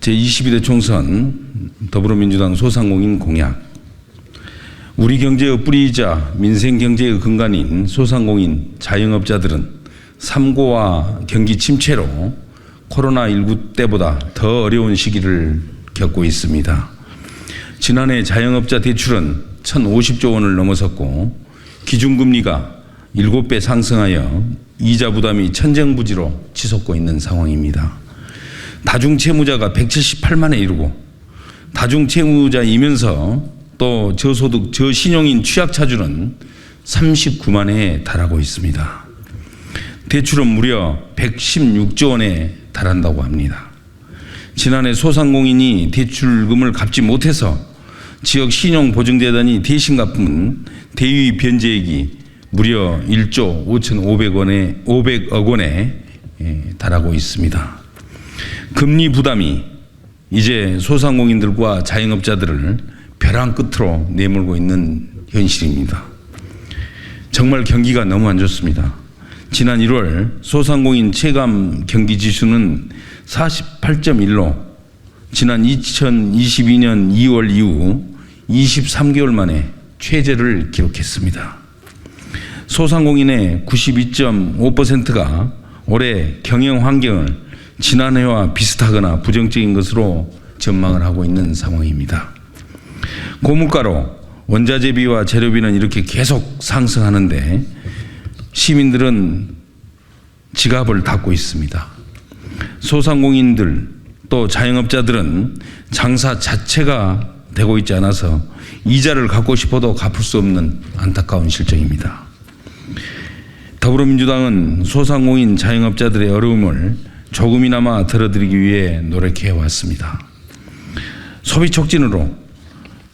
제22대 총선 더불어민주당 소상공인 공약. 우리 경제의 뿌리이자 민생 경제의 근간인 소상공인 자영업자들은 삼고와 경기 침체로 코로나19 때보다 더 어려운 시기를 겪고 있습니다. 지난해 자영업자 대출은 1,050조 원을 넘어섰고 기준금리가 7배 상승하여 이자 부담이 천정부지로 치솟고 있는 상황입니다. 다중채무자가 178만에 이르고 다중채무자이면서 또 저소득 저신용인 취약차주는 39만에 달하고 있습니다. 대출은 무려 116조 원에 달한다고 합니다. 지난해 소상공인이 대출금을 갚지 못해서 지역 신용보증재단이 대신 갚은 대위 변제액이 무려 1조 5,500억 원에 달하고 있습니다. 금리 부담이 이제 소상공인들과 자영업자들을 벼랑 끝으로 내몰고 있는 현실입니다. 정말 경기가 너무 안 좋습니다. 지난 1월 소상공인 체감 경기 지수는 48.1로 지난 2022년 2월 이후 23개월 만에 최저를 기록했습니다. 소상공인의 92.5%가 올해 경영 환경을 지난해와 비슷하거나 부정적인 것으로 전망을 하고 있는 상황입니다. 고물가로 원자재비와 재료비는 이렇게 계속 상승하는데 시민들은 지갑을 닫고 있습니다. 소상공인들 또 자영업자들은 장사 자체가 되고 있지 않아서 이자를 갚고 싶어도 갚을 수 없는 안타까운 실정입니다. 더불어민주당은 소상공인 자영업자들의 어려움을 조금이나마 덜어드리기 위해 노력해 왔습니다. 소비 촉진으로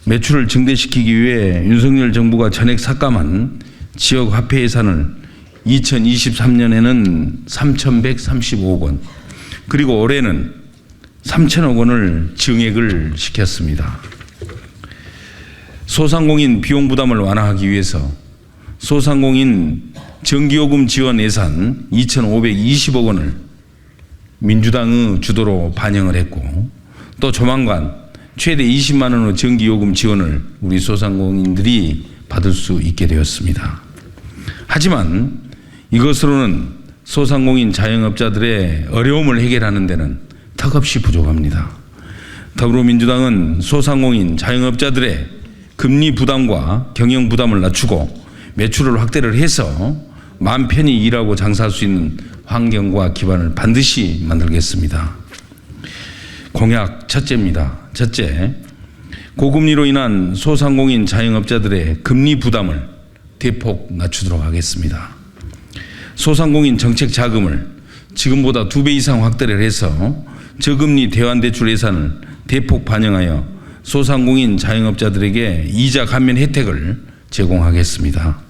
매출을 증대시키기 위해 윤석열 정부가 전액 삭감한 지역 화폐 예산을 2023년에는 3,135억 원, 그리고 올해는 3,000억 원을 증액을 시켰습니다. 소상공인 비용 부담을 완화하기 위해서 소상공인 전기요금 지원 예산 2,520억 원을 민주당의 주도로 반영을 했고, 또 조만간 최대 20만 원의 전기요금 지원을 우리 소상공인들이 받을 수 있게 되었습니다. 하지만 이것으로는 소상공인 자영업자들의 어려움을 해결하는 데는 턱없이 부족합니다. 더불어민주당은 소상공인 자영업자들의 금리 부담과 경영 부담을 낮추고 매출을 확대를 해서 마음 편히 일하고 장사할 수 있는 환경과 기반을 반드시 만들겠습니다. 공약 첫째입니다. 첫째, 고금리로 인한 소상공인 자영업자들의 금리 부담을 대폭 낮추도록 하겠습니다. 소상공인 정책 자금을 지금보다 2배 이상 확대를 해서 저금리 대환대출 예산을 대폭 반영하여 소상공인 자영업자들에게 이자 감면 혜택을 제공하겠습니다.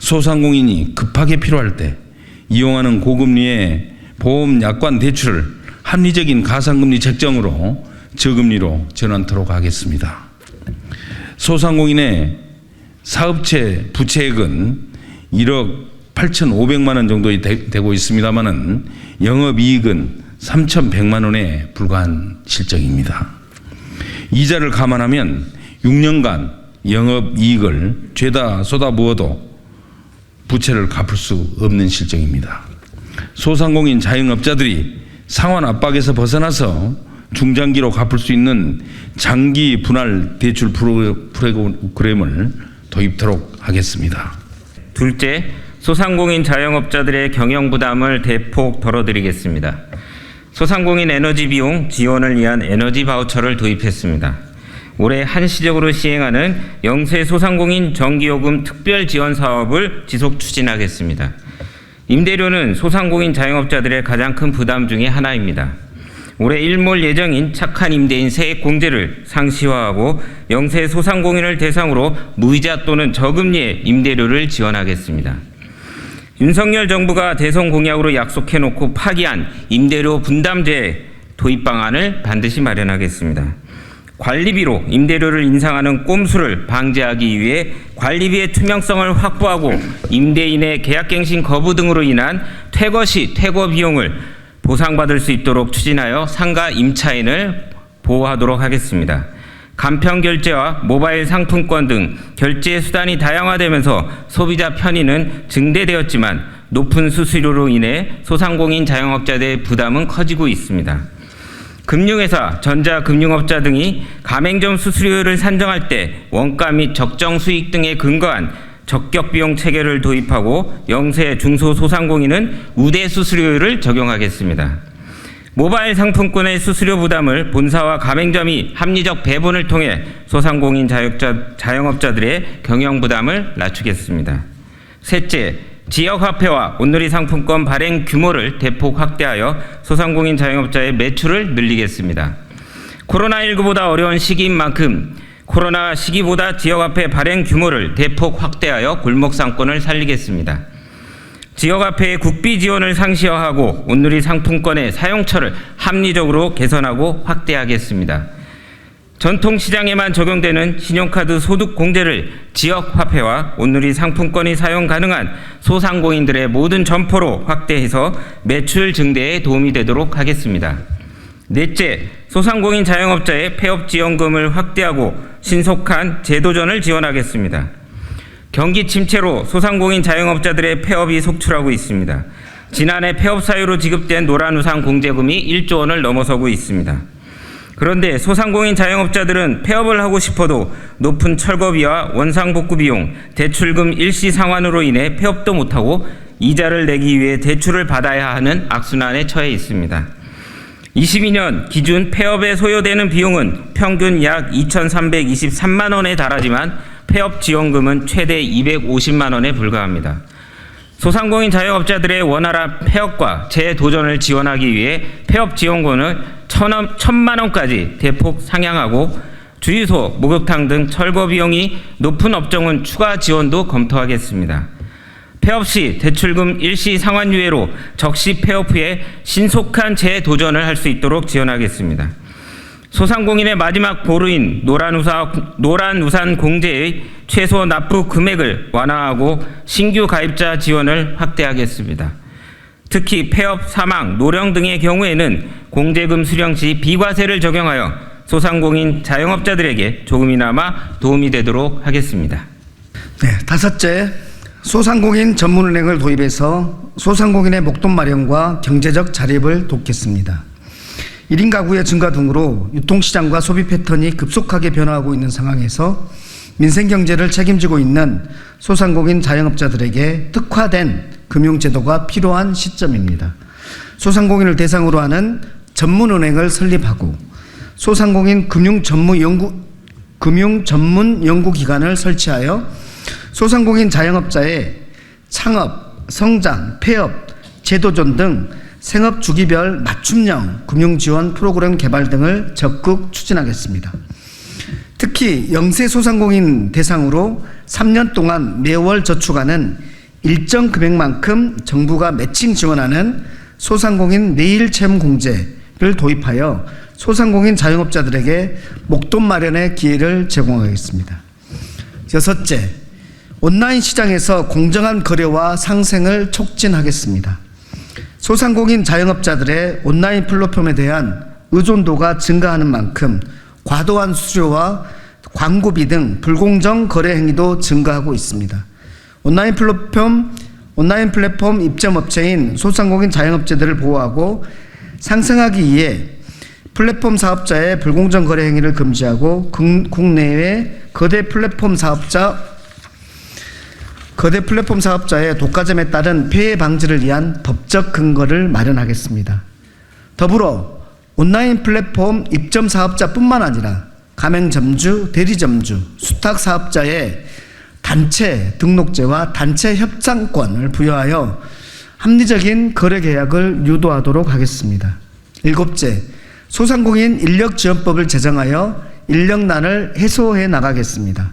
소상공인이 급하게 필요할 때 이용하는 고금리의 보험 약관 대출을 합리적인 가상금리 책정으로 저금리로 전환토록 하겠습니다. 소상공인의 사업체 부채액은 1억 8,500만 원 정도 되고 있습니다만은 영업이익은 3,100만 원에 불과한 실정입니다. 이자를 감안하면 6년간 영업이익을 죄다 쏟아부어도 부채를 갚을 수 없는 실정입니다. 소상공인 자영업자들이 상환 압박에서 벗어나서 중장기로 갚을 수 있는 장기 분할 대출 프로그램을 도입토록 하겠습니다. 둘째, 소상공인 자영업자들의 경영 부담을 대폭 덜어드리겠습니다. 소상공인 에너지 비용 지원을 위한 에너지 바우처를 도입했습니다. 올해 한시적으로 시행하는 영세 소상공인 전기요금 특별 지원 사업을 지속 추진하겠습니다. 임대료는 소상공인 자영업자들의 가장 큰 부담 중에 하나입니다. 올해 일몰 예정인 착한 임대인 세액 공제를 상시화하고 영세 소상공인을 대상으로 무이자 또는 저금리의 임대료를 지원하겠습니다. 윤석열 정부가 대선 공약으로 약속해놓고 파기한 임대료 분담제 도입 방안을 반드시 마련하겠습니다. 관리비로 임대료를 인상하는 꼼수를 방지하기 위해 관리비의 투명성을 확보하고 임대인의 계약갱신 거부 등으로 인한 퇴거 시 퇴거 비용을 보상받을 수 있도록 추진하여 상가 임차인을 보호하도록 하겠습니다. 간편 결제와 모바일 상품권 등 결제 수단이 다양화되면서 소비자 편의는 증대되었지만 높은 수수료로 인해 소상공인 자영업자들의 부담은 커지고 있습니다. 금융회사, 전자금융업자 등이 가맹점 수수료를 산정할 때 원가 및 적정 수익 등에 근거한 적격 비용 체계를 도입하고 영세, 중소, 소상공인은 우대 수수료율을 적용하겠습니다. 모바일 상품권의 수수료 부담을 본사와 가맹점이 합리적 배분을 통해 소상공인 자영업자들의 경영 부담을 낮추겠습니다. 셋째, 지역화폐와 온누리 상품권 발행 규모를 대폭 확대하여 소상공인 자영업자의 매출을 늘리겠습니다. 코로나19보다 어려운 시기인 만큼 코로나 시기보다 지역화폐 발행 규모를 대폭 확대하여 골목상권을 살리겠습니다. 지역화폐의 국비 지원을 상시화하고 온누리 상품권의 사용처를 합리적으로 개선하고 확대하겠습니다. 전통시장에만 적용되는 신용카드 소득 공제를 지역화폐와 온누리 상품권이 사용 가능한 소상공인들의 모든 점포로 확대해서 매출 증대에 도움이 되도록 하겠습니다. 넷째, 소상공인 자영업자의 폐업지원금을 확대하고 신속한 제도전을 지원하겠습니다. 경기 침체로 소상공인 자영업자들의 폐업이 속출하고 있습니다. 지난해 폐업 사유로 지급된 노란우산 공제금이 1조 원을 넘어서고 있습니다. 그런데 소상공인 자영업자들은 폐업을 하고 싶어도 높은 철거비와 원상복구 비용, 대출금 일시 상환으로 인해 폐업도 못하고 이자를 내기 위해 대출을 받아야 하는 악순환에 처해 있습니다. 22년 기준 폐업에 소요되는 비용은 평균 약 2,323만 원에 달하지만 폐업 지원금은 최대 250만 원에 불과합니다. 소상공인 자영업자들의 원활한 폐업과 재도전을 지원하기 위해 폐업 지원금을 1,000만 원까지 대폭 상향하고 주유소, 목욕탕 등 철거 비용이 높은 업종은 추가 지원도 검토하겠습니다. 폐업 시 대출금 일시 상환유예로 적시 폐업 후에 신속한 재도전을 할 수 있도록 지원하겠습니다. 소상공인의 마지막 보루인 노란우산 공제의 최소 납부 금액을 완화하고 신규 가입자 지원을 확대하겠습니다. 특히 폐업, 사망, 노령 등의 경우에는 공제금 수령 시 비과세를 적용하여 소상공인 자영업자들에게 조금이나마 도움이 되도록 하겠습니다. 네, 다섯째, 소상공인 전문은행을 도입해서 소상공인의 목돈 마련과 경제적 자립을 돕겠습니다. 1인 가구의 증가 등으로 유통시장과 소비 패턴이 급속하게 변화하고 있는 상황에서 민생경제를 책임지고 있는 소상공인 자영업자들에게 특화된 금융제도가 필요한 시점입니다. 소상공인을 대상으로 하는 전문은행을 설립하고 소상공인 금융 전문 연구기관을 설치하여 소상공인 자영업자의 창업, 성장, 폐업, 재도전 등 생업 주기별 맞춤형 금융지원 프로그램 개발 등을 적극 추진하겠습니다. 특히 영세 소상공인 대상으로 3년 동안 매월 저축하는 일정 금액만큼 정부가 매칭 지원하는 소상공인 내일 체험 공제를 도입하여 소상공인 자영업자들에게 목돈 마련의 기회를 제공하겠습니다. 여섯째, 온라인 시장에서 공정한 거래와 상생을 촉진하겠습니다. 소상공인 자영업자들의 온라인 플랫폼에 대한 의존도가 증가하는 만큼 과도한 수수료와 광고비 등 불공정 거래 행위도 증가하고 있습니다. 온라인 플랫폼 입점업체인 소상공인 자영업자들을 보호하고 상생하기 위해 플랫폼 사업자의 불공정 거래 행위를 금지하고 국내외 거대 플랫폼 사업자의 독과점에 따른 폐해 방지를 위한 법적 근거를 마련하겠습니다. 더불어 온라인 플랫폼 입점 사업자뿐만 아니라 가맹점주, 대리점주, 수탁사업자의 단체 등록제와 단체 협상권을 부여하여 합리적인 거래 계약을 유도하도록 하겠습니다. 일곱째, 소상공인 인력지원법을 제정하여 인력난을 해소해 나가겠습니다.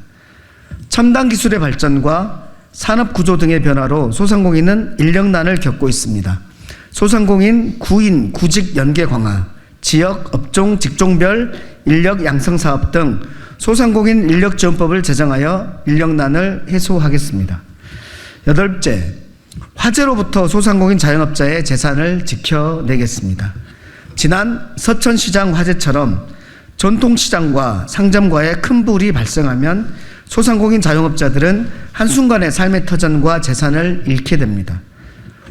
첨단 기술의 발전과 산업구조 등의 변화로 소상공인은 인력난을 겪고 있습니다. 소상공인 구인, 구직 연계 강화, 지역, 업종, 직종별 인력 양성 사업 등 소상공인 인력지원법을 제정하여 인력난을 해소하겠습니다. 여덟째, 화재로부터 소상공인 자영업자의 재산을 지켜내겠습니다. 지난 서천시장 화재처럼 전통시장과 상점과의 큰 불이 발생하면 소상공인 자영업자들은 한순간에 삶의 터전과 재산을 잃게 됩니다.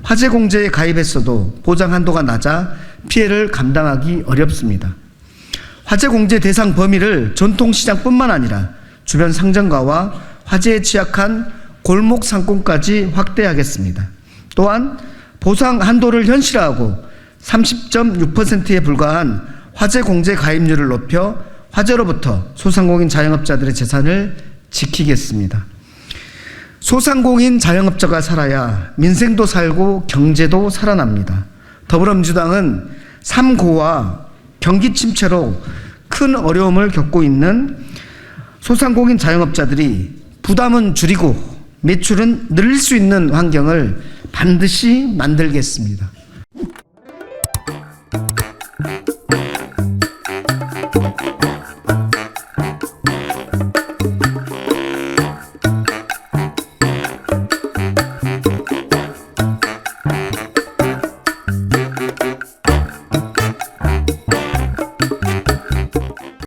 화재 공제에 가입했어도 보장 한도가 낮아 피해를 감당하기 어렵습니다. 화재 공제 대상 범위를 전통시장뿐만 아니라 주변 상점가와 화재에 취약한 골목 상권까지 확대하겠습니다. 또한 보상 한도를 현실화하고 30.6%에 불과한 화재 공제 가입률을 높여 화재로부터 소상공인 자영업자들의 재산을 지키겠습니다. 소상공인 자영업자가 살아야 민생도 살고 경제도 살아납니다. 더불어민주당은 3고와 경기 침체로 큰 어려움을 겪고 있는 소상공인 자영업자들이 부담은 줄이고 매출은 늘릴 수 있는 환경을 반드시 만들겠습니다.